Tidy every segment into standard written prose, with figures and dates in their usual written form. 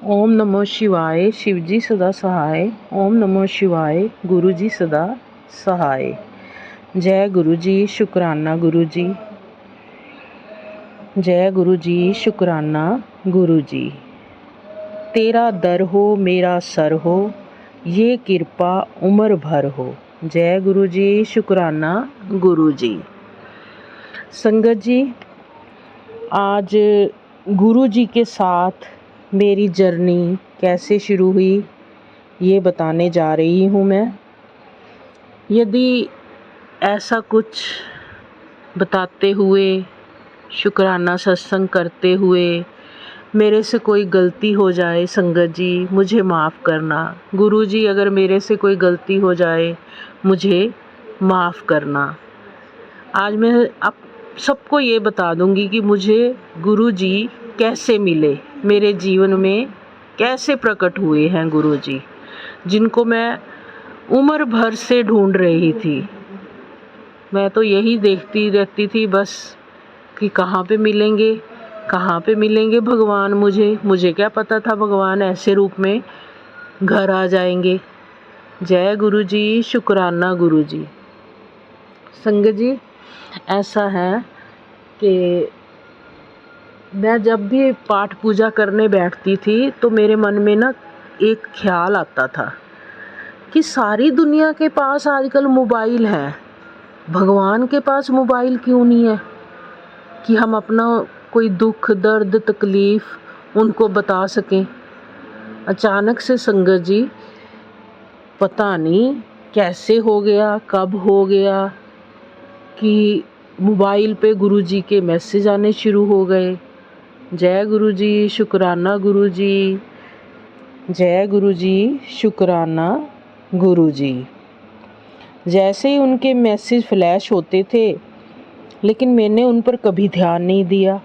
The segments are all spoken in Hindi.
ओम नमो शिवाय। शिवजी सदा सहाय। ओम नमो शिवाय। गुरु जी सदा सहाय। जय गुरु जी। शुक्राना गुरु जी। जय गुरु जी। शुक्राना गुरु जी। तेरा दर हो मेरा सर हो, ये कृपा उम्र भर हो। जय गुरु जी। शुक्राना गुरु जी। संगत जी, आज गुरु जी के साथ मेरी जर्नी कैसे शुरू हुई ये बताने जा रही हूँ मैं। यदि ऐसा कुछ बताते हुए, शुक्राना सत्संग करते हुए मेरे से कोई गलती हो जाए, संगत जी मुझे माफ़ करना। गुरु जी अगर मेरे से कोई गलती हो जाए, मुझे माफ़ करना। आज मैं आप सबको ये बता दूंगी कि मुझे गुरु जी कैसे मिले, मेरे जीवन में कैसे प्रकट हुए हैं गुरु जी, जिनको मैं उम्र भर से ढूंढ रही थी। मैं तो यही देखती रहती थी बस कि कहाँ पे मिलेंगे, कहाँ पे मिलेंगे भगवान। मुझे क्या पता था भगवान ऐसे रूप में घर आ जाएंगे। जय गुरु जी। शुक्राना गुरु जी। संगत जी, ऐसा है कि मैं जब भी पाठ पूजा करने बैठती थी तो मेरे मन में ना एक ख्याल आता था कि सारी दुनिया के पास आजकल मोबाइल है, भगवान के पास मोबाइल क्यों नहीं है कि हम अपना कोई दुख दर्द तकलीफ़ उनको बता सकें। अचानक से संगत जी पता नहीं कैसे हो गया, कब हो गया कि मोबाइल पे गुरु जी के मैसेज आने शुरू हो गए। जय गुरु जी। शुक्राना गुरु जी। जय गुरु जी। शुक्राना गुरु जी। जैसे ही उनके मैसेज फ्लैश होते थे, लेकिन मैंने उन पर कभी ध्यान नहीं दिया।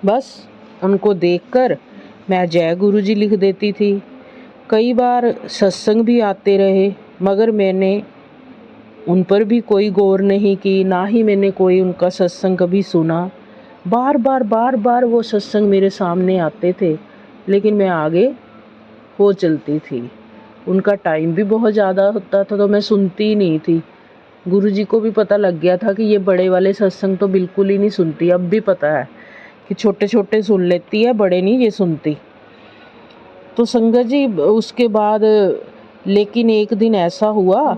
बस उनको देखकर मैं जय गुरु जी लिख देती थी। कई बार सत्संग भी आते रहे, मगर मैंने उन पर भी कोई गौर नहीं की, ना ही मैंने कोई उनका सत्संग कभी सुना। बार बार वो सत्संग मेरे सामने आते थे, लेकिन मैं आगे हो चलती थी। उनका टाइम भी बहुत ज़्यादा होता था तो मैं सुनती ही नहीं थी। गुरु जी को भी पता लग गया था कि ये बड़े वाले सत्संग तो बिल्कुल ही नहीं सुनती। अब भी पता है कि छोटे छोटे सुन लेती है, बड़े नहीं ये सुनती। तो संगत जी उसके बाद लेकिन एक दिन ऐसा हुआ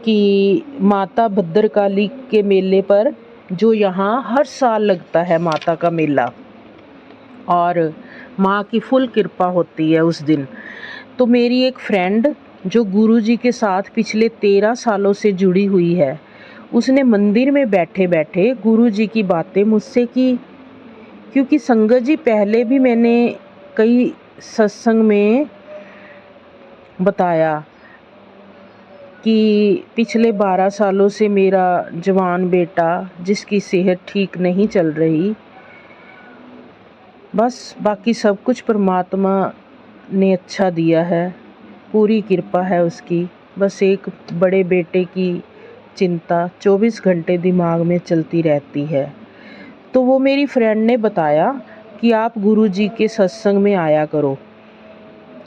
कि माता भद्रकाली के मेले पर, जो यहाँ हर साल लगता है माता का मेला, और माँ की फुल कृपा होती है उस दिन, तो मेरी एक फ्रेंड जो गुरु जी के साथ पिछले 13 सालों से जुड़ी हुई है, उसने मंदिर में बैठे बैठे गुरु जी की बातें मुझसे की। क्योंकि संगत जी पहले भी मैंने कई सत्संग में बताया कि पिछले 12 सालों से मेरा जवान बेटा, जिसकी सेहत ठीक नहीं चल रही, बस बाकी सब कुछ परमात्मा ने अच्छा दिया है, पूरी कृपा है उसकी। बस एक बड़े बेटे की चिंता 24 घंटे दिमाग में चलती रहती है। तो वो मेरी फ्रेंड ने बताया कि आप गुरु जी के सत्संग में आया करो।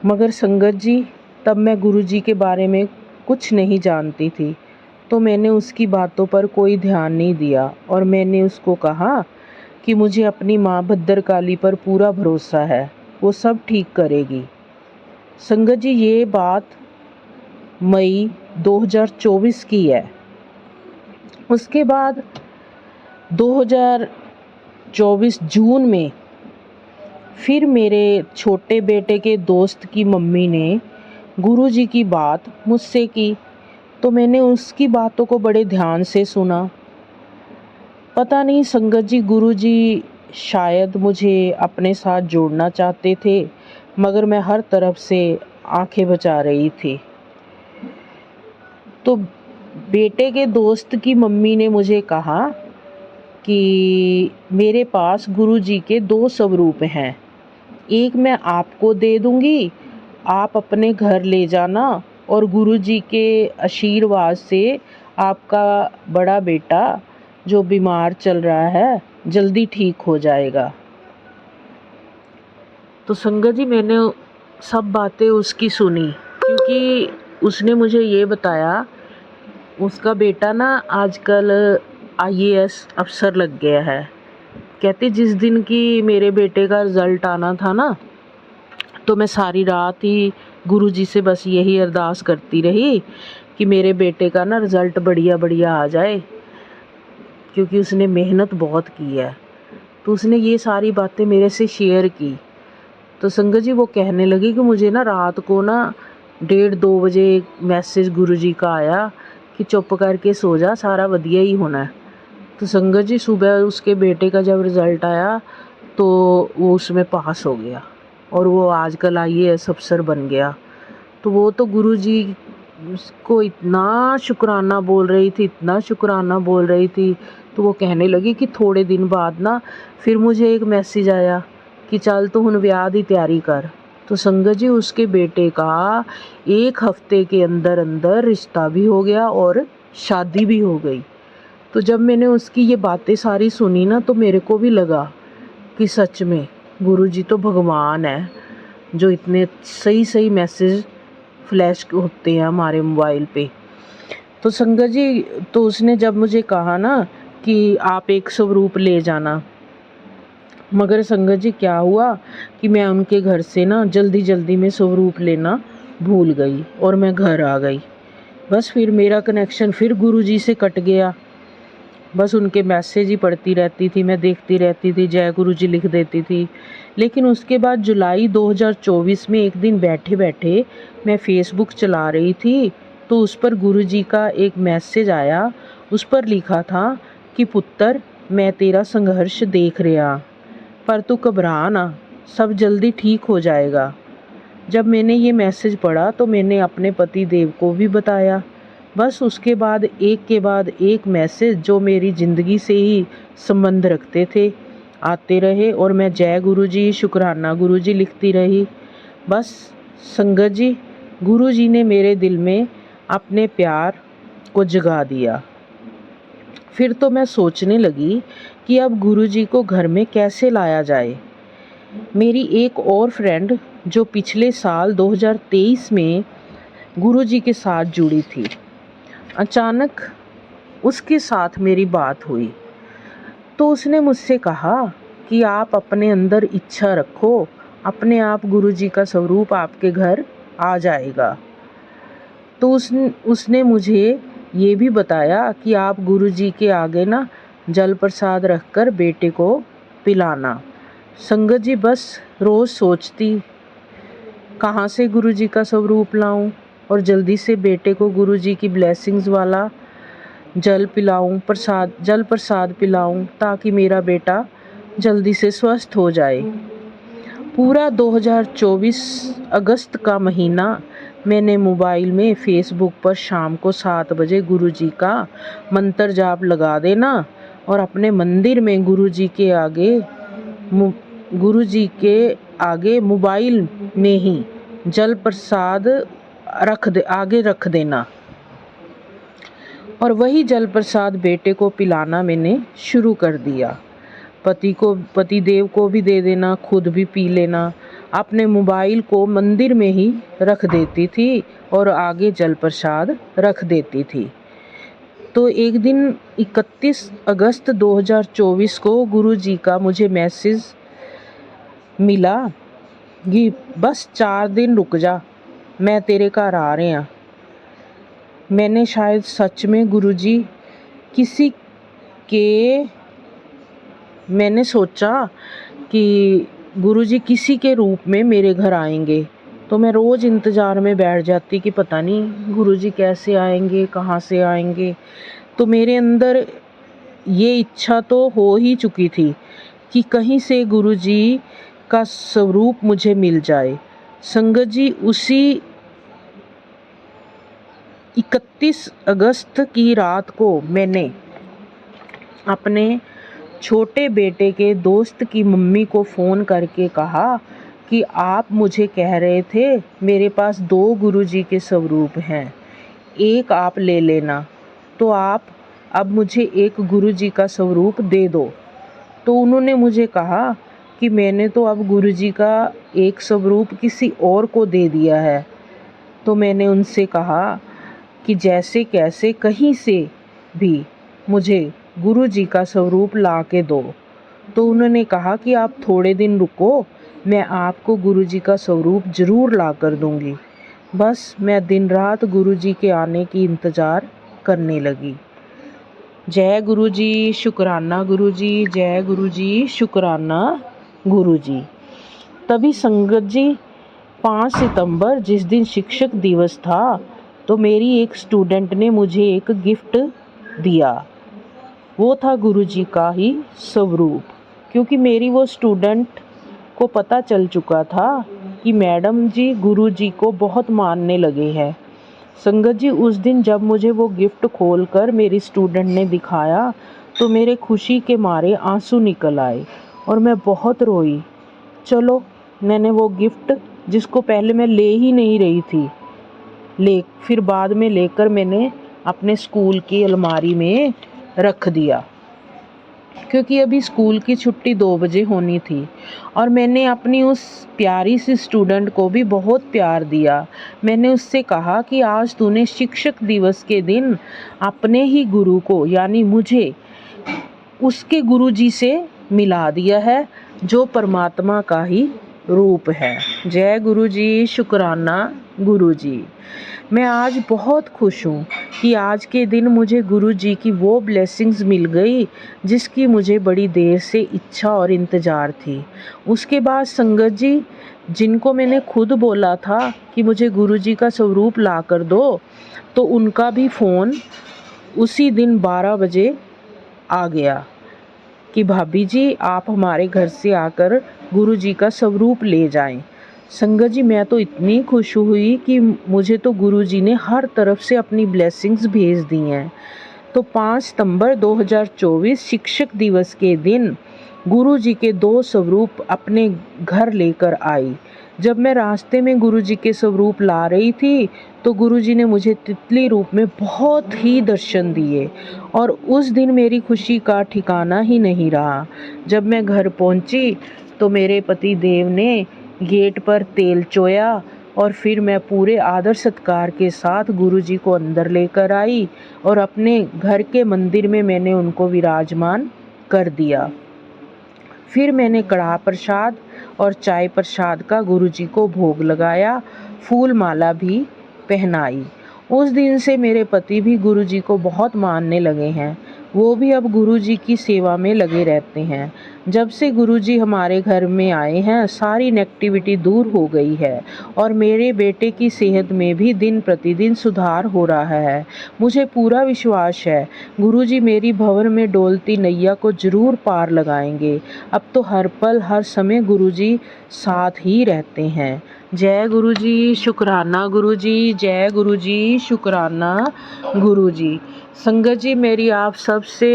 मगर संगत जी तब मैं गुरु जी के बारे में कुछ नहीं जानती थी, तो मैंने उसकी बातों पर कोई ध्यान नहीं दिया और मैंने उसको कहा कि मुझे अपनी माँ भद्रकाली पर पूरा भरोसा है, वो सब ठीक करेगी। संगत जी ये बात मई 2024 की है। उसके बाद 2024 जून में फिर मेरे छोटे बेटे के दोस्त की मम्मी ने गुरु जी की बात मुझसे की, तो मैंने उसकी बातों को बड़े ध्यान से सुना। पता नहीं संगत जी गुरु जी शायद मुझे अपने साथ जोड़ना चाहते थे, मगर मैं हर तरफ से आंखें बचा रही थी। तो बेटे के दोस्त की मम्मी ने मुझे कहा कि मेरे पास गुरु जी के 2 स्वरूप हैं, एक मैं आपको दे दूंगी, आप अपने घर ले जाना और गुरु जी के आशीर्वाद से आपका बड़ा बेटा जो बीमार चल रहा है जल्दी ठीक हो जाएगा। तो संगत जी मैंने सब बातें उसकी सुनी, क्योंकि उसने मुझे ये बताया उसका बेटा ना आजकल आईएएस अफसर लग गया है। कहते जिस दिन की मेरे बेटे का रिज़ल्ट आना था ना, तो मैं सारी रात ही गुरुजी से बस यही अरदास करती रही कि मेरे बेटे का ना रिज़ल्ट बढ़िया बढ़िया आ जाए, क्योंकि उसने मेहनत बहुत की है। तो उसने ये सारी बातें मेरे से शेयर की। तो संगत जी वो कहने लगी कि मुझे ना रात को ना 1:30-2 बजे एक मैसेज गुरुजी का आया कि चुप करके सो जा, सारा वधिया ही होना है। तो संगत जी सुबह उसके बेटे का जब रिज़ल्ट आया तो वो उसमें पास हो गया और वो आजकल आईएएस अफसर बन गया। तो वो तो गुरुजी को इतना शुक्राना बोल रही थी, इतना शुक्राना बोल रही थी। तो वो कहने लगी कि थोड़े दिन बाद ना फिर मुझे एक मैसेज आया कि चल तू हुण ब्याह दी तैयारी कर। तो संगत जी उसके बेटे का 1 हफ्ते के अंदर अंदर रिश्ता भी हो गया और शादी भी हो गई। तो जब मैंने उसकी ये बातें सारी सुनी ना, तो मेरे को भी लगा कि सच में गुरुजी तो भगवान है, जो इतने सही सही मैसेज फ्लैश होते हैं हमारे मोबाइल पे। तो संगत जी तो उसने जब मुझे कहा ना कि आप एक स्वरूप ले जाना, मगर संगत जी क्या हुआ कि मैं उनके घर से ना जल्दी जल्दी में स्वरूप लेना भूल गई और मैं घर आ गई। बस फिर मेरा कनेक्शन फिर गुरुजी से कट गया। बस उनके मैसेज ही पढ़ती रहती थी, मैं देखती रहती थी, जय गुरुजी लिख देती थी। लेकिन उसके बाद जुलाई 2024 में एक दिन बैठे बैठे मैं फ़ेसबुक चला रही थी, तो उस पर गुरुजी का एक मैसेज आया। उस पर लिखा था कि पुत्र मैं तेरा संघर्ष देख रहा, पर तू घबरा ना, सब जल्दी ठीक हो जाएगा। जब मैंने ये मैसेज पढ़ा तो मैंने अपने पति देव को भी बताया। बस उसके बाद एक मैसेज जो मेरी ज़िंदगी से ही संबंध रखते थे आते रहे और मैं जय गुरुजी, शुक्राना गुरुजी लिखती रही। बस संगत जी गुरुजी ने मेरे दिल में अपने प्यार को जगा दिया। फिर तो मैं सोचने लगी कि अब गुरुजी को घर में कैसे लाया जाए। मेरी एक और फ्रेंड जो पिछले साल 2023 में गुरुजी के साथ जुड़ी थी, अचानक उसके साथ मेरी बात हुई। तो उसने मुझसे कहा कि आप अपने अंदर इच्छा रखो, अपने आप गुरुजी का स्वरूप आपके घर आ जाएगा। तो उसने मुझे ये भी बताया कि आप गुरुजी के आगे ना जल प्रसाद रखकर बेटे को पिलाना। संगत जी बस रोज़ सोचती कहाँ से गुरुजी का स्वरूप लाऊं और जल्दी से बेटे को गुरुजी की ब्लेसिंग्स वाला जल प्रसाद पिलाऊं, ताकि मेरा बेटा जल्दी से स्वस्थ हो जाए। पूरा 2024 अगस्त का महीना मैंने मोबाइल में फ़ेसबुक पर शाम को 7 बजे गुरुजी का मंत्र जाप लगा देना और अपने मंदिर में गुरुजी के आगे मोबाइल में ही जल प्रसाद रख देना और वही जल प्रसाद बेटे को पिलाना मैंने शुरू कर दिया। पति देव को भी दे देना, खुद भी पी लेना। अपने मोबाइल को मंदिर में ही रख देती थी और आगे जल प्रसाद रख देती थी। तो एक दिन 31 अगस्त 2024 को गुरुजी का मुझे मैसेज मिला कि बस 4 दिन रुक जा, मैं तेरे घर आ रहे हैं। मैंने शायद सच में मैंने सोचा कि गुरुजी किसी के रूप में मेरे घर आएंगे। तो मैं रोज़ इंतज़ार में बैठ जाती कि पता नहीं गुरुजी कैसे आएंगे, कहाँ से आएंगे। तो मेरे अंदर ये इच्छा तो हो ही चुकी थी कि कहीं से गुरुजी का स्वरूप मुझे मिल जाए। संगत जी उसी 31 अगस्त की रात को मैंने अपने छोटे बेटे के दोस्त की मम्मी को फ़ोन करके कहा कि आप मुझे कह रहे थे मेरे पास 2 गुरुजी के स्वरूप हैं, एक आप ले लेना, तो आप अब मुझे एक गुरुजी का स्वरूप दे दो। तो उन्होंने मुझे कहा कि मैंने तो अब गुरुजी का एक स्वरूप किसी और को दे दिया है। तो मैंने उनसे कहा कि जैसे कैसे कहीं से भी मुझे गुरुजी का स्वरूप ला के दो। तो उन्होंने कहा कि आप थोड़े दिन रुको, मैं आपको गुरुजी का स्वरूप ज़रूर ला कर दूँगी। बस मैं दिन रात गुरुजी के आने की इंतज़ार करने लगी। जय गुरुजी, शुक्राना गुरुजी, जय गुरुजी, शुक्राना गुरुजी। तभी संगत जी 5 सितंबर जिस दिन शिक्षक दिवस था, तो मेरी एक स्टूडेंट ने मुझे एक गिफ्ट दिया। वो था गुरुजी का ही स्वरूप, क्योंकि मेरी वो स्टूडेंट को पता चल चुका था कि मैडम जी गुरुजी को बहुत मानने लगे हैं। संगत जी उस दिन जब मुझे वो गिफ्ट खोलकर मेरी स्टूडेंट ने दिखाया, तो मेरे खुशी के मारे आंसू निकल आए और मैं बहुत रोई। चलो, मैंने वो गिफ्ट, जिसको पहले मैं ले ही नहीं रही थी, फिर बाद में लेकर मैंने अपने स्कूल की अलमारी में रख दिया, क्योंकि अभी स्कूल की छुट्टी 2 बजे होनी थी और मैंने अपनी उस प्यारी सी स्टूडेंट को भी बहुत प्यार दिया। मैंने उससे कहा कि आज तूने शिक्षक दिवस के दिन अपने ही गुरु को, यानी मुझे, उसके गुरुजी से मिला दिया है, जो परमात्मा का ही रूप है। जय गुरुजी, शुक्राना गुरुजी। मैं आज बहुत खुश हूँ कि आज के दिन मुझे गुरुजी की वो ब्लेसिंग्स मिल गई जिसकी मुझे बड़ी देर से इच्छा और इंतज़ार थी। उसके बाद संगत जी, जिनको मैंने खुद बोला था कि मुझे गुरुजी का स्वरूप ला कर दो, तो उनका भी फ़ोन उसी दिन 12 बजे आ गया कि भाभी जी आप हमारे घर से आकर गुरुजी का स्वरूप ले जाएं। संगत जी मैं तो इतनी खुश हुई कि मुझे तो गुरुजी ने हर तरफ से अपनी ब्लेसिंग्स भेज दी हैं। तो 5 सितंबर 2024 शिक्षक दिवस के दिन गुरुजी के 2 स्वरूप अपने घर लेकर आई। जब मैं रास्ते में गुरुजी के स्वरूप ला रही थी, तो गुरुजी ने मुझे तितली रूप में बहुत ही दर्शन दिए और उस दिन मेरी खुशी का ठिकाना ही नहीं रहा। जब मैं घर पहुंची, तो मेरे पति देव ने गेट पर तेल चोया और फिर मैं पूरे आदर सत्कार के साथ गुरुजी को अंदर लेकर आई और अपने घर के मंदिर में मैंने उनको विराजमान कर दिया। फिर मैंने कड़ाह प्रसाद और चाय प्रसाद का गुरुजी को भोग लगाया, फूल माला भी पहनाई। उस दिन से मेरे पति भी गुरुजी को बहुत मानने लगे हैं। वो भी अब गुरुजी की सेवा में लगे रहते हैं। जब से गुरुजी हमारे घर में आए हैं, सारी नेगेटिविटी दूर हो गई है और मेरे बेटे की सेहत में भी दिन प्रतिदिन सुधार हो रहा है। मुझे पूरा विश्वास है गुरुजी मेरी भंवर में डोलती नैया को जरूर पार लगाएंगे। अब तो हर पल हर समय गुरुजी साथ ही रहते हैं। जय गुरुजी, शुक्राना गुरुजी, जय गुरुजी, शुक्राना गुरुजी। संगत जी मेरी आप सब से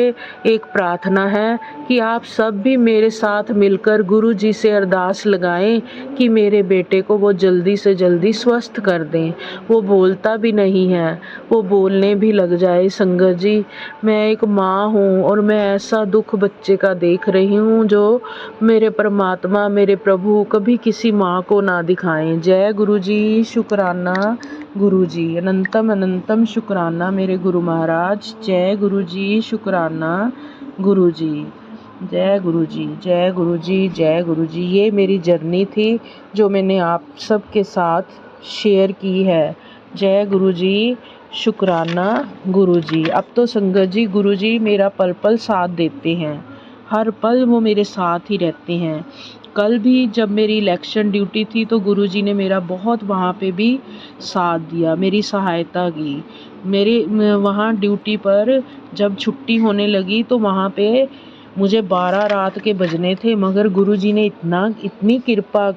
एक प्रार्थना है कि आप सब भी मेरे साथ मिलकर गुरुजी से अरदास लगाएं कि मेरे बेटे को वो जल्दी से जल्दी स्वस्थ कर दें। वो बोलता भी नहीं है, वो बोलने भी लग जाए। संगत जी मैं एक माँ हूँ और मैं ऐसा दुख बच्चे का देख रही हूँ जो मेरे परमात्मा, मेरे प्रभु कभी किसी माँ को ना दिखाएं। जय गुरुजी, शुक्राना गुरुजी, अनंतम अनंतम शुक्राना मेरे गुरु महाराज। जय गुरुजी, शुक्राना गुरुजी, जय गुरुजी, जय गुरुजी, जय गुरुजी। ये मेरी जर्नी थी जो मैंने आप सब के साथ शेयर की है। जय गुरुजी, शुक्राना गुरुजी। अब तो संगत जी गुरुजी मेरा पल पल साथ देते हैं, हर पल वो मेरे साथ ही रहते हैं। कल भी जब मेरी इलेक्शन ड्यूटी थी तो गुरुजी ने मेरा बहुत वहाँ पे भी साथ दिया, मेरी सहायता की। मेरे वहाँ ड्यूटी पर जब छुट्टी होने लगी तो वहाँ पे मुझे 12 रात के बजने थे, मगर गुरुजी ने इतनी कृपा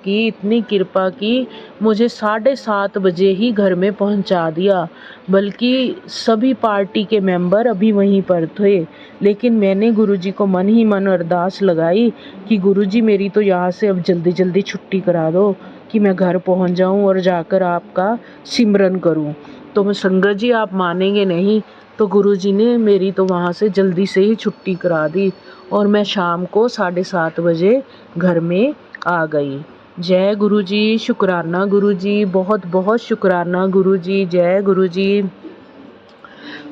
की, मुझे 7:30 बजे ही घर में पहुँचा दिया। बल्कि सभी पार्टी के मेंबर अभी वहीं पर थे, लेकिन मैंने गुरुजी को मन ही मन अरदास लगाई कि गुरुजी मेरी तो यहाँ से अब जल्दी जल्दी छुट्टी करा दो कि मैं घर पहुँच जाऊँ और जाकर आपका सिमरन करूँ। तो संगत जी आप मानेंगे नहीं, तो गुरुजी ने मेरी तो वहाँ से जल्दी से ही छुट्टी करा दी और मैं शाम को 7:30 बजे घर में आ गई। जय गुरु जी, शुक्राना गुरु जी, बहुत बहुत शुक्राना गुरु जी। जय गुरु जी।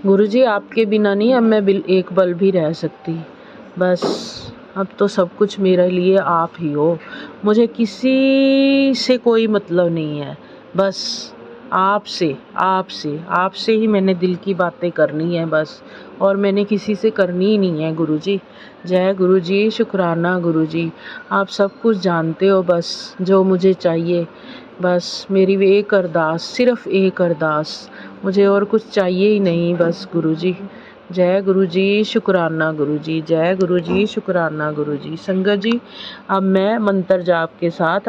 गुरु जी आपके बिना नहीं अब मैं एक पल भी रह सकती। बस अब तो सब कुछ मेरे लिए आप ही हो। मुझे किसी से कोई मतलब नहीं है। बस आपसे आपसे आपसे ही मैंने दिल की बातें करनी है बस, और मैंने किसी से करनी ही नहीं है गुरु जी। जय गुरु जी, शुक्राना गुरु जी। आप सब कुछ जानते हो, बस जो मुझे चाहिए, बस मेरी एक अरदास, सिर्फ़ एक अरदास, मुझे और कुछ चाहिए ही नहीं बस गुरु जी। जय गुरु जी, शुक्राना गुरु जी। जय गुरु जी, शुक्राना गुरु जी। संगत जी, अब मैं मंत्र जाप के साथ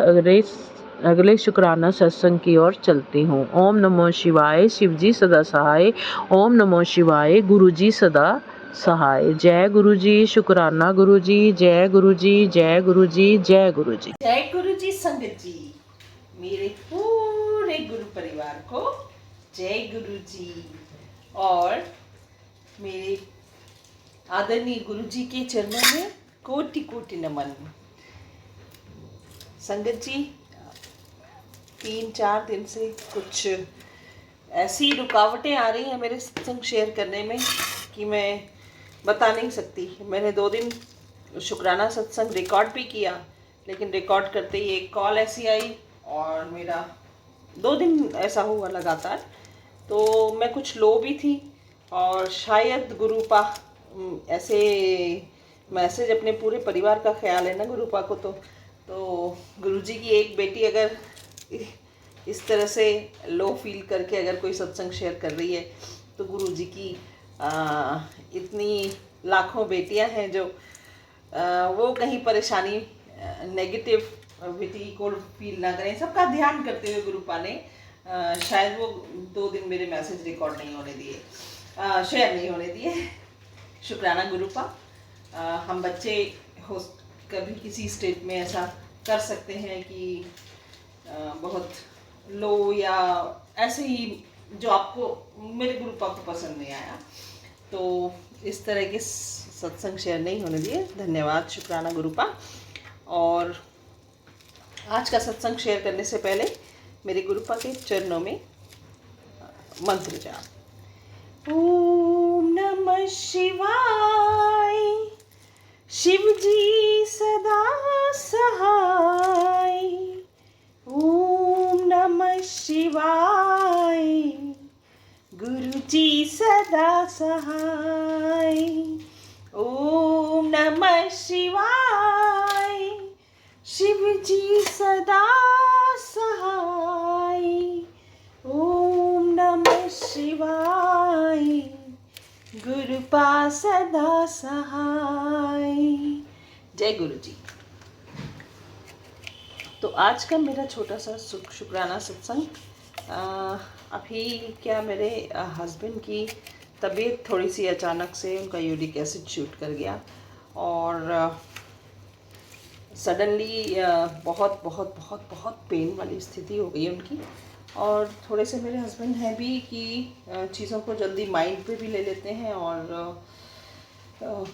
अगले शुक्राना सत्संग की ओर चलती हूँ। ओम नमो शिवाय, शिव जी सदा सहाय। ओम नमो शिवाय, गुरु जी सदा सहाय। जय गुरु जी, शुक्राना गुरु जी। जय गुरु जी, जय गुरु जी, जय गुरु जी। जय गुरु जी। संगत जी, मेरे पूरे गुरु परिवार को जय गुरु जी और मेरे आदरणीय गुरु जी के चरणों में कोटि कोटि नमन। संगत जी, 3-4 दिन से कुछ ऐसी रुकावटें आ रही हैं मेरे सत्संग शेयर करने में कि मैं बता नहीं सकती। मैंने 2 दिन शुक्राना सत्संग रिकॉर्ड भी किया, लेकिन रिकॉर्ड करते ही एक कॉल ऐसी आई और मेरा 2 दिन ऐसा हुआ लगातार, तो मैं कुछ लो भी थी और शायद गुरुपा ऐसे मैसेज अपने पूरे परिवार का ख्याल है ना गुरुपा को, तो गुरुजी की एक बेटी अगर इस तरह से लो फील करके अगर कोई सत्संग शेयर कर रही है, तो गुरुजी की इतनी लाखों बेटियां हैं जो वो कहीं परेशानी नेगेटिविटी को फील ना करें। सबका ध्यान करते हुए गुरुपा ने शायद वो 2 दिन मेरे मैसेज रिकॉर्ड नहीं होने दिए, शेयर नहीं होने दिए। शुक्राना गुरुपा। हम बच्चे हो कभी किसी स्टेट में ऐसा कर सकते हैं कि बहुत लो या ऐसे ही जो आपको मेरे गुरुपा को पसंद नहीं आया, तो इस तरह के सत्संग शेयर नहीं होने दिए। धन्यवाद शुक्राना गुरुपा। और आज का सत्संग शेयर करने से पहले मेरे गुरुपा के चरणों में मंत्र जाप। ओम नमः शिवाय, शिव जी सदा सहाय। ओम नमः शिवाय, गुरु जी सदा सहाय। ओम नमः शिवाय, शिव जी सदा सहाय। ओम नमः शिवाय, गुरुपा सदा सहाय। जय गुरु जी। तो आज का मेरा छोटा सा शुक्राना सत्संग, अभी क्या मेरे हस्बैंड की तबीयत थोड़ी सी अचानक से, उनका यूरिक एसिड शूट कर गया और सडनली बहुत बहुत बहुत बहुत पेन वाली स्थिति हो गई उनकी। और थोड़े से मेरे हस्बैंड हैं भी कि चीज़ों को जल्दी माइंड पे भी ले लेते हैं और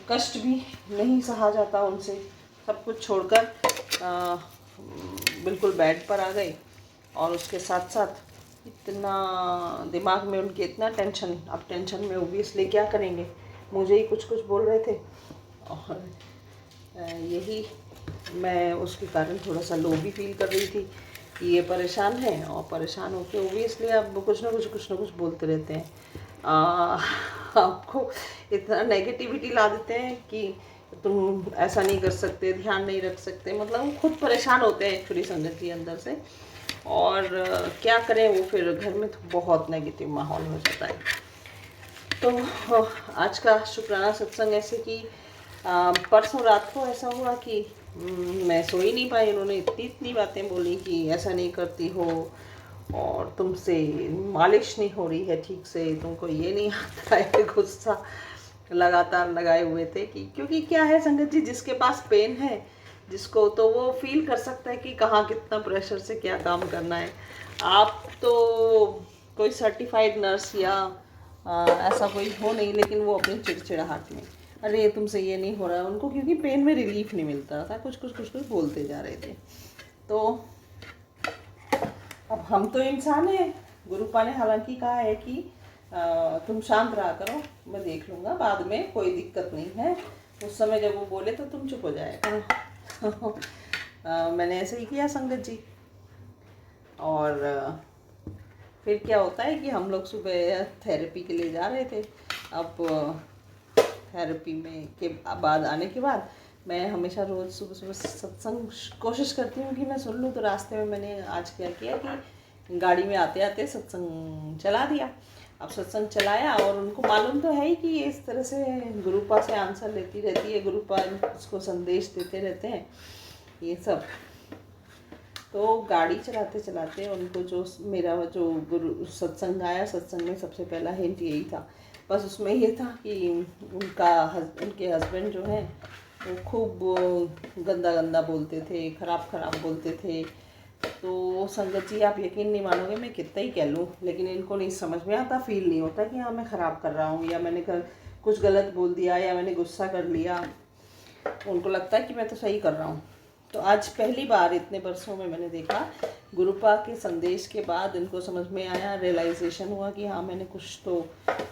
कष्ट भी नहीं सहा जाता उनसे। सब कुछ छोड़कर बिल्कुल बेड पर आ गए और उसके साथ साथ इतना दिमाग में उनके इतना टेंशन। अब टेंशन में ओबियसली क्या करेंगे, मुझे ही कुछ कुछ बोल रहे थे और यही मैं उसके कारण थोड़ा सा लो भी फील कर रही थी कि ये परेशान है और परेशान होकर ओबियसली आप कुछ ना कुछ बोलते रहते हैं। आपको इतना नेगेटिविटी ला देते हैं कि तुम ऐसा नहीं कर सकते, ध्यान नहीं रख सकते, मतलब खुद परेशान होते हैं एक्चुअली संगत जी अंदर से। और क्या करें, वो फिर घर में तो बहुत नेगेटिव माहौल हो जाता है। तो आज का शुक्राना सत्संग ऐसे कि परसों रात को ऐसा हुआ कि मैं सो ही नहीं पाई। उन्होंने इतनी बातें बोली कि ऐसा नहीं करती हो और तुमसे मालिश नहीं हो रही है ठीक से, तुमको ये नहीं आता है। गुस्सा लगातार लगाए हुए थे कि क्योंकि क्या है संगत जी, जिसके पास पेन है जिसको, तो वो फील कर सकता है कि कहाँ कितना प्रेशर से क्या काम करना है। आप तो कोई सर्टिफाइड नर्स या ऐसा कोई हो नहीं, लेकिन वो अपनी चिड़चिड़ाहट में अरे तुमसे ये नहीं हो रहा है उनको, क्योंकि पेन में रिलीफ नहीं मिलता था, कुछ कुछ बोलते जा रहे थे। तो अब हम तो इंसान हैं, गुरुपा ने हालांकि कहा है कि तुम शांत रहा करो, मैं देख लूँगा, बाद में कोई दिक्कत नहीं है, उस समय जब वो बोले तो तुम चुप हो जाएगा। मैंने ऐसे ही किया संगत जी। और फिर क्या होता है कि हम लोग सुबह थेरेपी के लिए जा रहे थे। अब थेरेपी में के बाद आने के बाद मैं हमेशा रोज़ सुबह सुबह सत्संग कोशिश करती हूँ कि मैं सुन लूँ। तो रास्ते में मैंने आज क्या किया कि गाड़ी में आते आते सत्संग चला दिया। अब सत्संग चलाया और उनको मालूम तो है ही कि ये इस तरह से गुरुपा से आंसर लेती रहती है, गुरुपा उसको संदेश देते रहते हैं ये सब। तो गाड़ी चलाते चलाते उनको जो मेरा जो गुरु सत्संग आया, सत्संग में सबसे पहला हिंट यही था, बस उसमें ये था कि उनके हस्बैंड जो हैं वो खूब गंदा गंदा बोलते थे, खराब बोलते थे। तो संगत जी आप यकीन नहीं मानोगे, मैं कितना ही कह लूँ लेकिन इनको नहीं समझ में आता, फील नहीं होता कि हाँ मैं ख़राब कर रहा हूँ या मैंने कुछ गलत बोल दिया या मैंने गुस्सा कर लिया। उनको लगता है कि मैं तो सही कर रहा हूँ। तो आज पहली बार इतने वर्षों में मैंने देखा, गुरुपा के संदेश के बाद इनको समझ में आया, रियलाइजेशन हुआ कि हाँ मैंने कुछ तो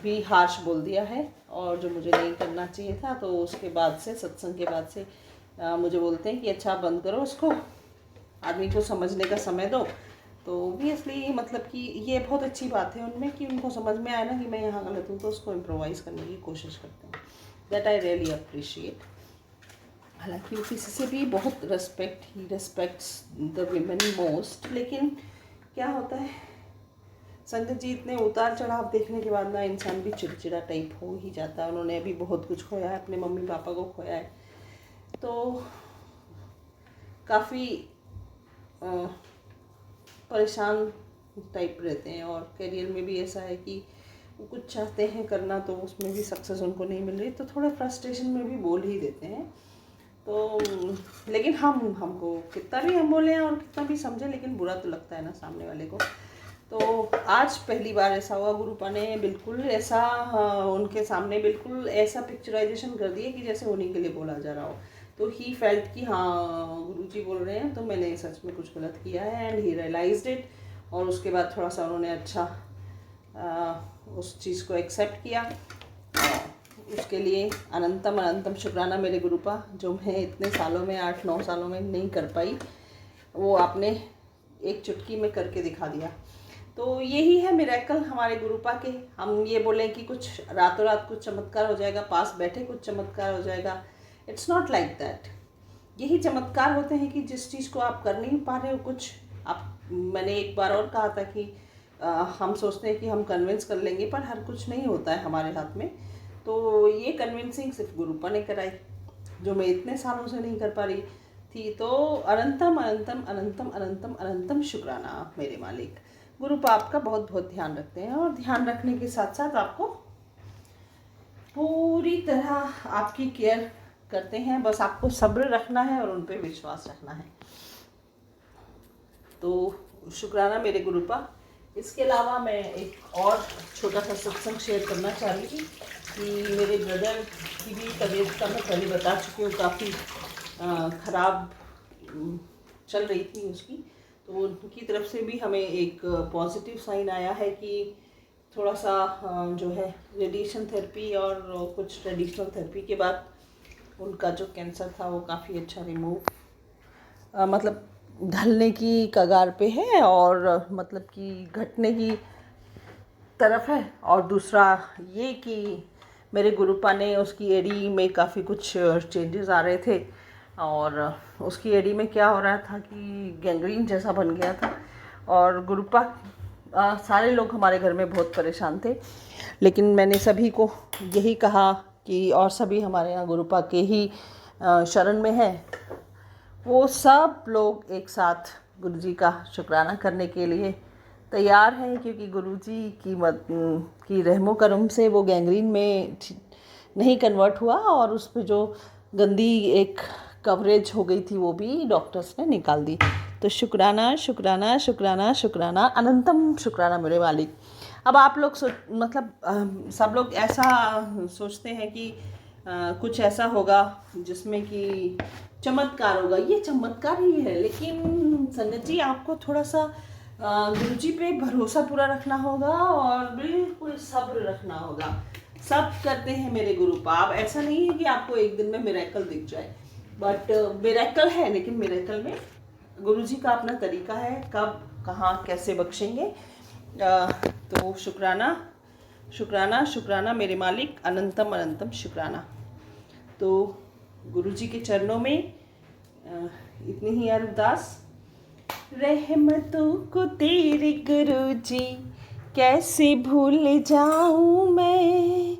भी हार्श बोल दिया है और जो मुझे नहीं करना चाहिए था। तो उसके बाद से, सत्संग के बाद से मुझे बोलते हैं कि अच्छा बंद करो उसको, आदमी को समझने का समय दो। तो ऑब्वियसली मतलब कि ये बहुत अच्छी बात है उनमें कि उनको समझ में आया ना कि मैं यहाँ गलत हूँ, तो उसको इम्प्रोवाइज़ करने की कोशिश करते हैं। That I really appreciate. हालांकि वो किसी से भी बहुत ही रेस्पेक्ट्स द वीमेन मोस्ट, लेकिन क्या होता है संगत जी, इतने उतार चढ़ाव देखने के बाद ना इंसान भी चिड़चिड़ा टाइप हो ही जाता है। उन्होंने अभी बहुत कुछ खोया है, अपने मम्मी पापा को खोया है, तो काफ़ी परेशान टाइप रहते हैं। और करियर में भी ऐसा है कि वो कुछ चाहते हैं करना तो उसमें भी सक्सेस उनको नहीं मिल रही, तो थोड़ा फ्रस्ट्रेशन में भी बोल ही देते हैं। तो लेकिन हमको कितना भी हम बोलें और कितना भी समझें, लेकिन बुरा तो लगता है ना सामने वाले को। तो आज पहली बार ऐसा हुआ, गुरुपा ने बिल्कुल ऐसा उनके सामने बिल्कुल ऐसा पिक्चराइजेशन कर दिया कि जैसे उन्हीं के लिए बोला जा रहा हो। तो ही फेल्ट कि हाँ गुरुजी बोल रहे हैं तो मैंने सच में कुछ गलत किया है, एंड ही रियलाइज्ड इट। और उसके बाद थोड़ा सा उन्होंने अच्छा उस चीज़ को एक्सेप्ट किया। उसके लिए अनंतम अनंतम शुक्राना मेरे गुरुपा, जो मैं इतने सालों में 8-9 सालों में नहीं कर पाई, वो आपने एक चुटकी में करके दिखा दिया। तो यही है मिरेकल हमारे गुरुपा के। हम ये बोलें कि कुछ रातों रात कुछ चमत्कार हो जाएगा, पास बैठे कुछ चमत्कार हो जाएगा, इट्स नॉट लाइक दैट। यही चमत्कार होते हैं कि जिस चीज़ को आप कर नहीं पा रहे हो कुछ, आप, मैंने एक बार और कहा था कि हम सोचते हैं कि हम कन्विंस कर लेंगे, पर हर कुछ नहीं होता है हमारे हाथ में। तो ये कन्विंसिंग सिर्फ गुरुपा ने कराई, जो मैं इतने सालों से नहीं कर पा रही थी। तो अनंतम अनंतम अनंतम अनंतम अनंतम शुक्राना मेरे मालिक। गुरुपा आपका बहुत बहुत ध्यान रखते हैं, और ध्यान रखने के साथ साथ आपको पूरी तरह आपकी केयर करते हैं। बस आपको सब्र रखना है और उन पर विश्वास रखना है। तो शुक्राना मेरे गुरुपा। इसके अलावा मैं एक और छोटा सा सत्संग शेयर करना चाह रही थी कि मेरे ब्रदर की भी तबीयत का मैं पहले बता चुकी हूँ, काफ़ी ख़राब चल रही थी उसकी। तो उनकी तरफ से भी हमें एक पॉजिटिव साइन आया है कि थोड़ा सा जो है रेडिएशन थेरेपी और कुछ ट्रेडिशनल थेरेपी के बाद उनका जो कैंसर था वो काफ़ी अच्छा रिमूव मतलब ढलने की कगार पे है, और मतलब कि घटने की तरफ है। और दूसरा ये कि मेरे गुरुपा ने उसकी एडी में काफ़ी कुछ चेंजेस आ रहे थे, और उसकी एडी में क्या हो रहा था कि गैंग्रीन जैसा बन गया था। और गुरुपा सारे लोग हमारे घर में बहुत परेशान थे, लेकिन मैंने सभी को यही कहा कि, और सभी हमारे यहाँ गुरुपा के ही शरण में हैं, वो सब लोग एक साथ गुरुजी का शुक्राना करने के लिए तैयार हैं, क्योंकि गुरुजी की रहमो करम से वो गैंग्रीन में नहीं कन्वर्ट हुआ, और उस पर जो गंदी एक कवरेज हो गई थी वो भी डॉक्टर्स ने निकाल दी। तो शुक्राना शुक्राना शुक्राना शुक्राना अनंतम शुक्राना मेरे मालिक। अब आप लोग मतलब सब लोग ऐसा सोचते हैं कि कुछ ऐसा होगा जिसमें कि चमत्कार होगा। ये चमत्कार ही है, लेकिन संगत जी आपको थोड़ा सा गुरु जी पे भरोसा पूरा रखना होगा और बिल्कुल सब्र रखना होगा। सब करते हैं मेरे गुरु पाप, ऐसा नहीं है कि आपको एक दिन में मिरेकल दिख जाए, बट मिरेकल है, लेकिन मिरेकल में गुरु जी का अपना तरीका है, कब कहाँ कैसे बख्शेंगे। तो शुक्राना शुक्राना शुक्राना मेरे मालिक, अनंतम अनंतम शुक्राना। तो गुरु जी के चरणों में इतनी ही अरदास। रहमतों को तेरे गुरु जी कैसे भूल जाऊं मैं,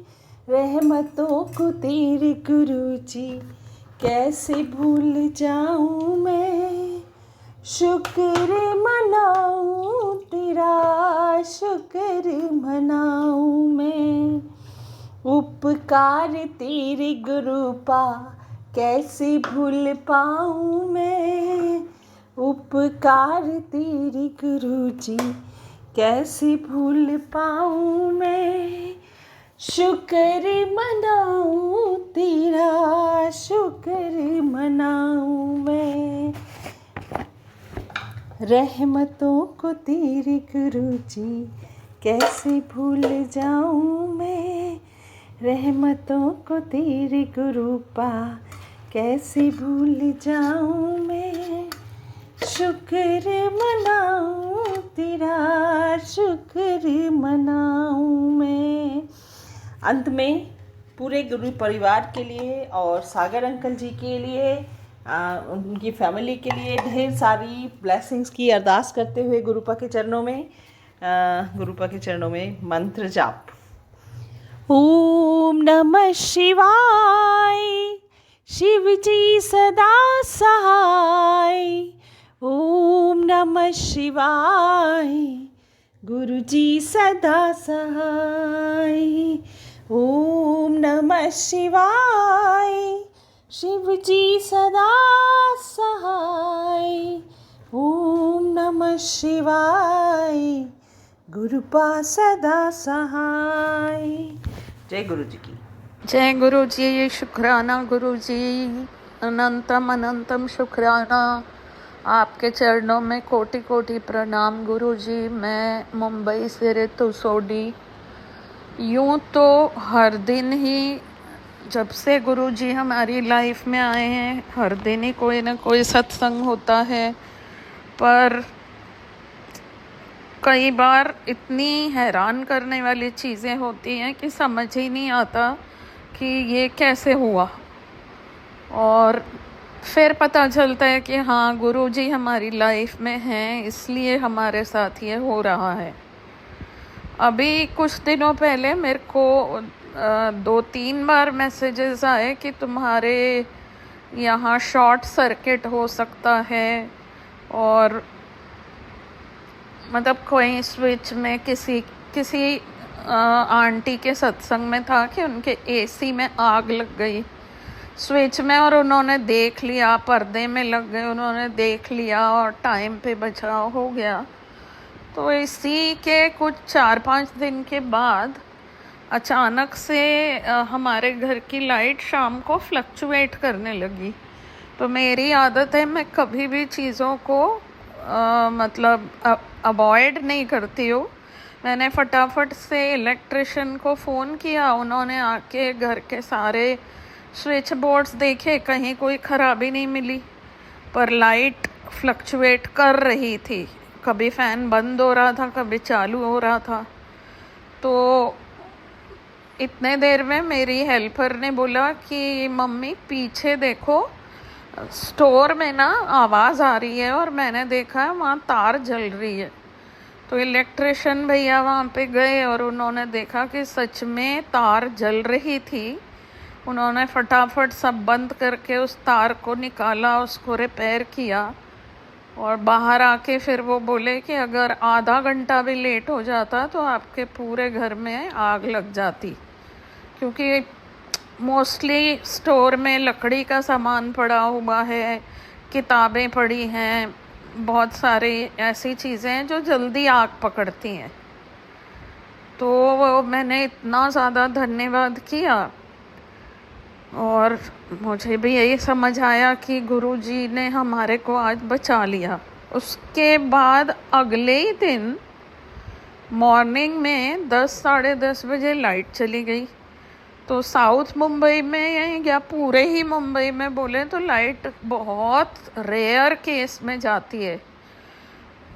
रहमतों को तेरे गुरु जी कैसे भूल जाऊं मैं, शुक्र मनाऊं तेरा शुक्र मनाऊं मैं, उपकार तेरे गुरु पा कैसे भूल पाऊं मैं, उपकार तेरे गुरु जी कैसे भूल पाऊं मैं, शुक्र मनाऊं तेरा शुक्र मनाऊं मैं, रहमतों को तेरे गुरु जी कैसे भूल जाऊं मैं, रहमतों को तेरे गुरु पा कैसे भूल जाऊं मैं, शुक्र मनाऊं तेरा शुक्र मनाऊं मैं। अंत में पूरे गुरु परिवार के लिए और सागर अंकल जी के लिए, उनकी फैमिली के लिए ढेर सारी ब्लेसिंग्स की अरदास करते हुए गुरुपा के चरणों में मंत्र जाप। ओम नमः शिवाय, शिव जी सदा सहाय, ओम नमः शिवाय, गुरु जी सदा सहाय, ओम नमः शिवाय, शिव जी सदा सहाय, ओम नमः शिवाय, गुरुपा सदा सहाय। जय गुरु जी की जय गुरु जी। शुक्राना गुरु जी, अनंतम अनंतम शुक्राना। आपके चरणों में कोटि कोटि प्रणाम गुरु जी। मैं मुंबई से ऋतु सोडी। यूँ तो हर दिन ही, जब से गुरु जी हमारी लाइफ में आए हैं, हर दिन ही कोई ना कोई सत्संग होता है, पर कई बार इतनी हैरान करने वाली चीज़ें होती हैं कि समझ ही नहीं आता कि ये कैसे हुआ। और फिर पता चलता है कि हाँ, गुरु जी हमारी लाइफ में हैं, इसलिए हमारे साथ ये हो रहा है। अभी कुछ दिनों पहले मेरे को 2-3 बार मैसेजेस आए कि तुम्हारे यहाँ शॉर्ट सर्किट हो सकता है, और मतलब कोई स्विच में किसी आंटी के सत्संग में था कि उनके एसी में आग लग गई स्विच में, और उन्होंने देख लिया, पर्दे में लग गए, उन्होंने देख लिया और टाइम पे बचाव हो गया। तो इसी के कुछ 4-5 दिन के बाद अचानक से हमारे घर की लाइट शाम को फ्लक्चुएट करने लगी। तो मेरी आदत है, मैं कभी भी चीज़ों को मतलब अवॉइड नहीं करती हूँ। मैंने फटाफट से इलेक्ट्रिशियन को फ़ोन किया, उन्होंने आके घर के सारे स्विच बोर्ड्स देखे, कहीं कोई ख़राबी नहीं मिली, पर लाइट फ्लक्चुएट कर रही थी, कभी फ़ैन बंद हो रहा था, कभी चालू हो रहा था। तो इतने देर में मेरी हेल्पर ने बोला कि मम्मी पीछे देखो, स्टोर में ना आवाज़ आ रही है, और मैंने देखा है वहाँ तार जल रही है। तो इलेक्ट्रिशियन भैया वहाँ पे गए और उन्होंने देखा कि सच में तार जल रही थी। उन्होंने फटाफट सब बंद करके उस तार को निकाला, उसको रिपेयर किया, और बाहर आके फिर वो बोले कि अगर आधा घंटा भी लेट हो जाता तो आपके पूरे घर में आग लग जाती, क्योंकि मोस्टली स्टोर में लकड़ी का सामान पड़ा हुआ है, किताबें पड़ी हैं, बहुत सारी ऐसी चीज़ें हैं जो जल्दी आग पकड़ती हैं। तो मैंने इतना ज़्यादा धन्यवाद किया। और मुझे भी यही समझ आया कि गुरुजी ने हमारे को आज बचा लिया। उसके बाद अगले ही दिन मॉर्निंग में 10 साढ़े 10 बजे लाइट चली गई। तो साउथ मुंबई में या पूरे ही मुंबई में बोले तो लाइट बहुत रेयर केस में जाती है।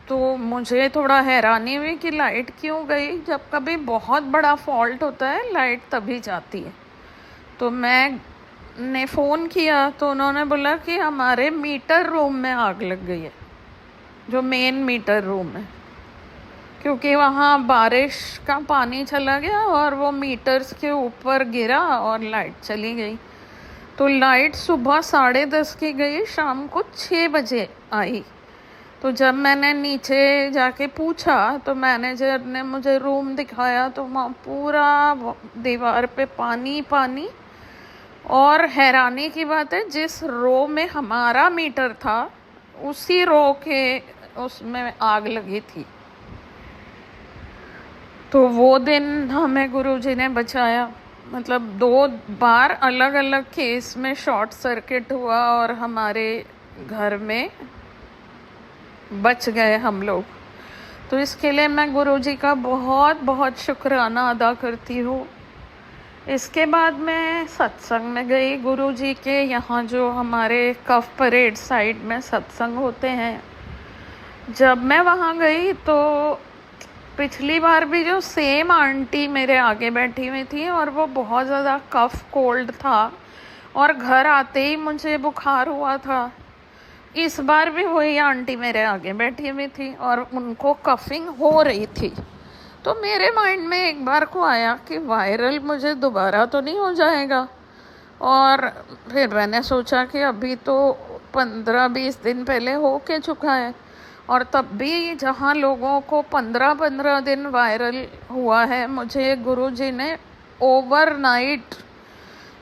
तो मुझे थोड़ा हैरानी हुई कि लाइट क्यों गई। जब कभी बहुत बड़ा फॉल्ट होता है लाइट तभी जाती है। तो मैंने फ़ोन किया तो उन्होंने बोला कि हमारे मीटर रूम में आग लग गई है, जो मेन मीटर रूम है, क्योंकि वहाँ बारिश का पानी चला गया और वो मीटर्स के ऊपर गिरा और लाइट चली गई। तो लाइट सुबह 10:30 की गई, शाम को 6 बजे आई। तो जब मैंने नीचे जाके पूछा तो मैनेजर ने मुझे रूम दिखाया तो वहाँ पूरा दीवार पे पानी पानी। और हैरानी की बात है, जिस रो में हमारा मीटर था उसी रो के उसमें आग लगी थी। तो वो दिन हमें गुरुजी ने बचाया। मतलब 2 बार अलग अलग केस में शॉर्ट सर्किट हुआ और हमारे घर में बच गए हम लोग। तो इसके लिए मैं गुरुजी का बहुत बहुत शुक्राना अदा करती हूँ। इसके बाद मैं सत्संग में गई। गुरुजी के यहाँ जो हमारे कफ परेड साइड में सत्संग होते हैं, जब मैं वहाँ गई तो पिछली बार भी जो सेम आंटी मेरे आगे बैठी हुई थी और वो बहुत ज़्यादा कफ कोल्ड था और घर आते ही मुझे बुखार हुआ था। इस बार भी वही आंटी मेरे आगे बैठी हुई थी और उनको कफिंग हो रही थी। तो मेरे माइंड में एक बार को आया कि वायरल मुझे दोबारा तो नहीं हो जाएगा। और फिर मैंने सोचा कि अभी तो 15-20 दिन पहले हो के चुका है, और तब भी जहाँ लोगों को 15-15 दिन वायरल हुआ है, मुझे गुरुजी ने ओवरनाइट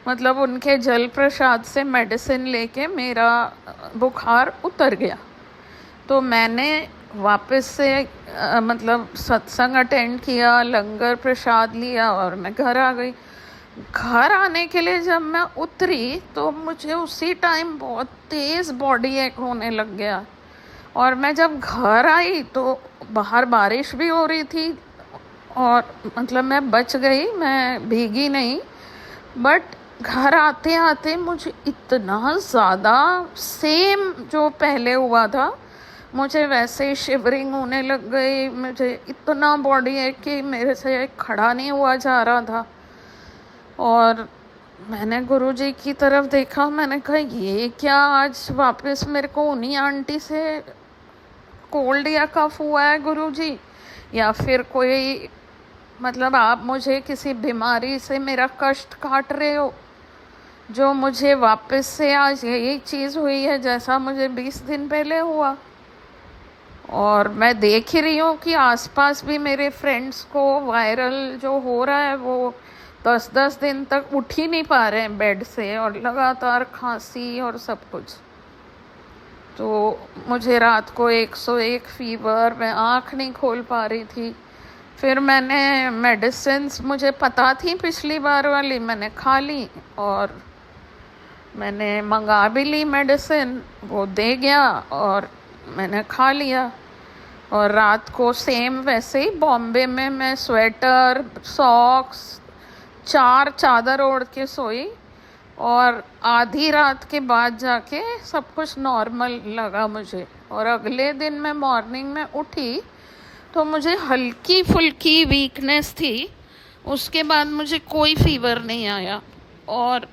मतलब उनके जल प्रसाद से मेडिसिन लेके मेरा बुखार उतर गया। तो मैंने वापस से मतलब सत्संग अटेंड किया, लंगर प्रसाद लिया और मैं घर आ गई। घर आने के लिए जब मैं उतरी तो मुझे उसी टाइम बहुत तेज़ बॉडी एक होने लग गया। और मैं जब घर आई तो बाहर बारिश भी हो रही थी और मतलब मैं बच गई, मैं भीगी नहीं। बट घर आते आते मुझे इतना ज़्यादा सेम जो पहले हुआ था, मुझे वैसे ही शिवरिंग होने लग गई। मुझे इतना बॉडी है कि मेरे से खड़ा नहीं हुआ जा रहा था। और मैंने गुरुजी की तरफ देखा, मैंने कहा ये क्या आज वापस मेरे को उन्हीं आंटी से कोल्ड या कफ हुआ है गुरुजी, या फिर कोई मतलब आप मुझे किसी बीमारी से मेरा कष्ट काट रहे हो, जो मुझे वापस से आज यही चीज़ हुई है जैसा मुझे 20 दिन पहले हुआ। और मैं देख ही रही हूँ कि आसपास भी मेरे फ्रेंड्स को वायरल जो हो रहा है वो 10-10 दिन तक उठ ही नहीं पा रहे हैं बेड से, और लगातार खांसी और सब कुछ। तो मुझे रात को 101 फीवर, मैं आँख नहीं खोल पा रही थी। फिर मैंने मेडिसिन्स मुझे पता थी पिछली बार वाली, मैंने खा ली और मैंने मंगा भी ली मेडिसिन, वो दे गया और मैंने खा लिया। और रात को सेम वैसे ही बॉम्बे में मैं स्वेटर, सॉक्स, 4 चादर ओढ़ के सोई और आधी रात के बाद जाके सब कुछ नॉर्मल लगा मुझे। और अगले दिन मैं मॉर्निंग में उठी तो मुझे हल्की फुल्की वीकनेस थी, उसके बाद मुझे कोई फीवर नहीं आया और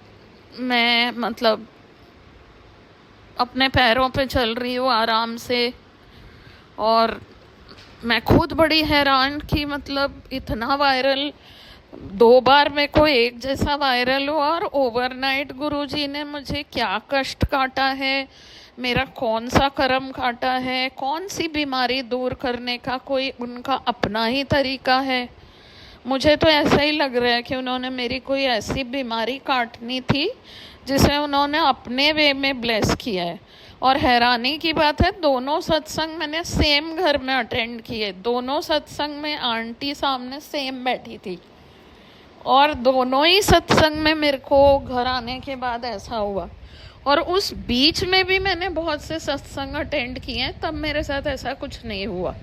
मैं मतलब अपने पैरों पे चल रही हूँ आराम से। और मैं खुद बड़ी हैरान कि मतलब इतना वायरल 2 बार मेरे को एक जैसा वायरल हुआ, और ओवरनाइट गुरुजी ने मुझे क्या कष्ट काटा है, मेरा कौन सा कर्म काटा है, कौन सी बीमारी दूर करने का कोई उनका अपना ही तरीका है। मुझे तो ऐसा ही लग रहा है कि उन्होंने मेरी कोई ऐसी बीमारी काटनी थी जिसे उन्होंने अपने वे में ब्लेस किया है। और हैरानी की बात है, दोनों सत्संग मैंने सेम घर में अटेंड किए, दोनों सत्संग में आंटी सामने सेम बैठी थी। और दोनों ही सत्संग में मेरे को घर आने के बाद ऐसा हुआ। और उस बीच में भी मैंने बहुत से सत्संग अटेंड किए हैं, तब मेरे साथ ऐसा कुछ नहीं हुआ।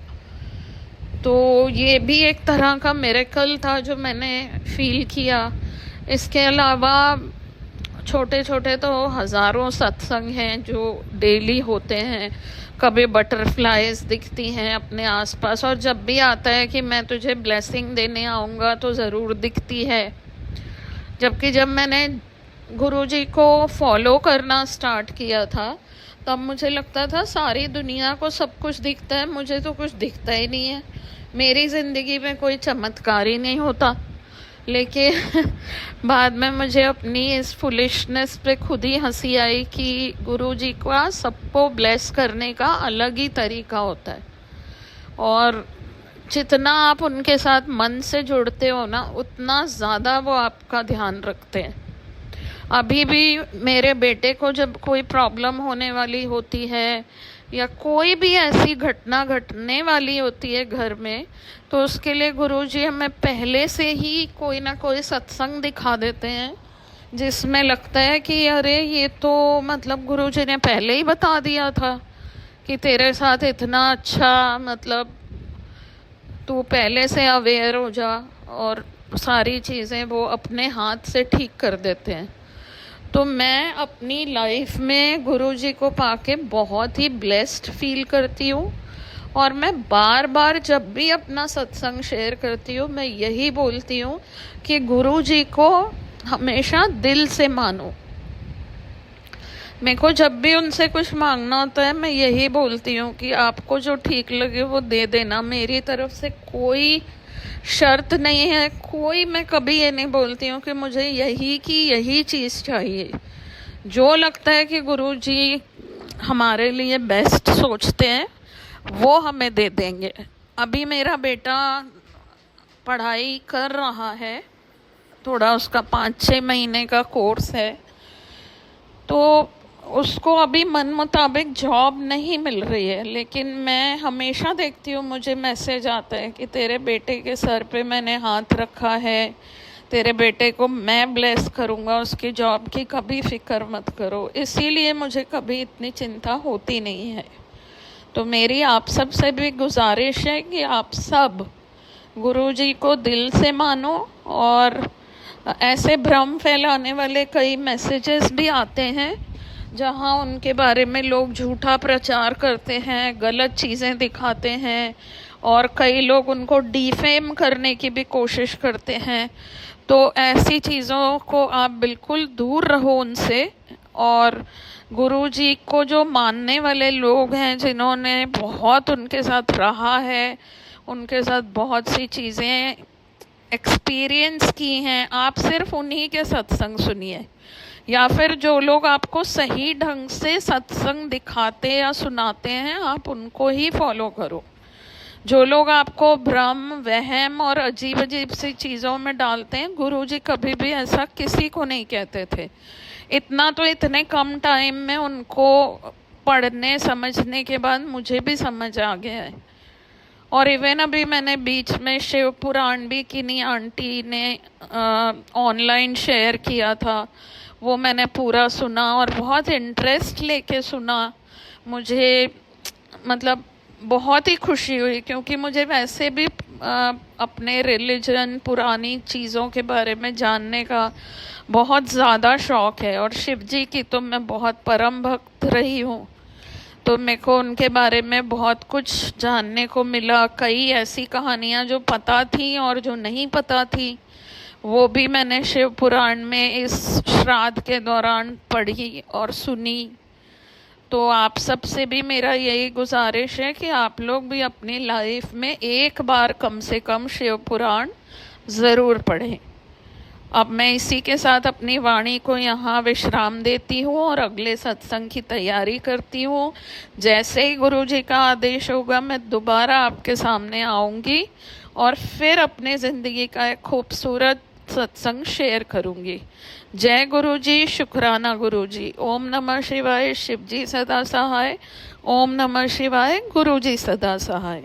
तो ये भी एक तरह का मिरेकल था जो मैंने फील किया। इसके अलावा छोटे छोटे तो हज़ारों सत्संग हैं जो डेली होते हैं। कभी बटरफ्लाइज दिखती हैं अपने आसपास, और जब भी आता है कि मैं तुझे ब्लेसिंग देने आऊँगा तो ज़रूर दिखती है। जबकि जब मैंने गुरुजी को फॉलो करना स्टार्ट किया था तब मुझे लगता था सारी दुनिया को सब कुछ दिखता है, मुझे तो कुछ दिखता ही नहीं है, मेरी ज़िंदगी में कोई चमत्कार ही नहीं होता। लेकिन बाद में मुझे अपनी इस फुलिशनेस पे खुद ही हंसी आई कि गुरुजी का सबको ब्लेस करने का अलग ही तरीका होता है, और जितना आप उनके साथ मन से जुड़ते हो ना, उतना ज़्यादा वो आपका ध्यान रखते हैं। अभी भी मेरे बेटे को जब कोई प्रॉब्लम होने वाली होती है या कोई भी ऐसी घटना घटने वाली होती है घर में, तो उसके लिए गुरुजी हमें पहले से ही कोई ना कोई सत्संग दिखा देते हैं जिसमें लगता है कि अरे ये तो मतलब गुरुजी ने पहले ही बता दिया था कि तेरे साथ इतना अच्छा, मतलब तू पहले से अवेयर हो जा, और सारी चीज़ें वो अपने हाथ से ठीक कर देते हैं। तो मैं अपनी लाइफ में गुरुजी को पाके बहुत ही ब्लेस्ड फील करती हूँ, और मैं बार बार जब भी अपना सत्संग शेयर करती हूँ मैं यही बोलती हूँ कि गुरुजी को हमेशा दिल से मानो। मेरे को जब भी उनसे कुछ मांगना होता है मैं यही बोलती हूँ कि आपको जो ठीक लगे वो दे देना, मेरी तरफ से कोई शर्त नहीं है, कोई, मैं कभी ये नहीं बोलती हूँ कि मुझे यही चीज़ चाहिए। जो लगता है कि गुरुजी हमारे लिए बेस्ट सोचते हैं वो हमें दे देंगे। अभी मेरा बेटा पढ़ाई कर रहा है, थोड़ा उसका 5-6 महीने का कोर्स है, तो उसको अभी मन मुताबिक जॉब नहीं मिल रही है। लेकिन मैं हमेशा देखती हूँ, मुझे मैसेज आता है कि तेरे बेटे के सर पे मैंने हाथ रखा है, तेरे बेटे को मैं ब्लेस करूँगा, उसकी जॉब की कभी फिक्र मत करो। इसीलिए मुझे कभी इतनी चिंता होती नहीं है। तो मेरी आप सब से भी गुजारिश है कि आप सब गुरुजी को दिल से मानो। और ऐसे भ्रम फैलाने वाले कई मैसेजेस भी आते हैं जहां उनके बारे में लोग झूठा प्रचार करते हैं, गलत चीज़ें दिखाते हैं, और कई लोग उनको डिफेम करने की भी कोशिश करते हैं। तो ऐसी चीज़ों को आप बिल्कुल दूर रहो उनसे। और गुरुजी को जो मानने वाले लोग हैं, जिन्होंने बहुत उनके साथ रहा है, उनके साथ बहुत सी चीज़ें एक्सपीरियंस की हैं, आप सिर्फ उन्हीं के सत्संग सुनिए, या फिर जो लोग आपको सही ढंग से सत्संग दिखाते या सुनाते हैं आप उनको ही फॉलो करो। जो लोग आपको भ्रम, वहम और अजीब अजीब सी चीज़ों में डालते हैं, गुरुजी कभी भी ऐसा किसी को नहीं कहते थे। इतना तो इतने कम टाइम में उनको पढ़ने समझने के बाद मुझे भी समझ आ गया है। और इवन अभी मैंने बीच में शिव पुराण भी किन्हीं आंटी ने ऑनलाइन शेयर किया था, वो मैंने पूरा सुना और बहुत इंटरेस्ट लेके सुना। मुझे मतलब बहुत ही खुशी हुई, क्योंकि मुझे वैसे भी अपने रिलीजन, पुरानी चीज़ों के बारे में जानने का बहुत ज़्यादा शौक़ है। और शिव जी की तो मैं बहुत परम भक्त रही हूँ, तो मेरे को उनके बारे में बहुत कुछ जानने को मिला। कई ऐसी कहानियाँ जो पता थी और जो नहीं पता थी वो भी मैंने शिव पुराण में इस श्राद्ध के दौरान पढ़ी और सुनी। तो आप सब से भी मेरा यही गुजारिश है कि आप लोग भी अपनी लाइफ में एक बार कम से कम शिव पुराण ज़रूर पढ़ें। अब मैं इसी के साथ अपनी वाणी को यहाँ विश्राम देती हूँ और अगले सत्संग की तैयारी करती हूँ। जैसे ही गुरुजी का आदेश होगा मैं दोबारा आपके सामने आऊँगी और फिर अपने ज़िंदगी का एक खूबसूरत सत्संग शेयर करूँगी। जय गुरुजी, शुक्राना गुरुजी। ओम नमः शिवाय। शिवजी सदा सहाय। ओम नमः शिवाय। गुरुजी सदा सहाय।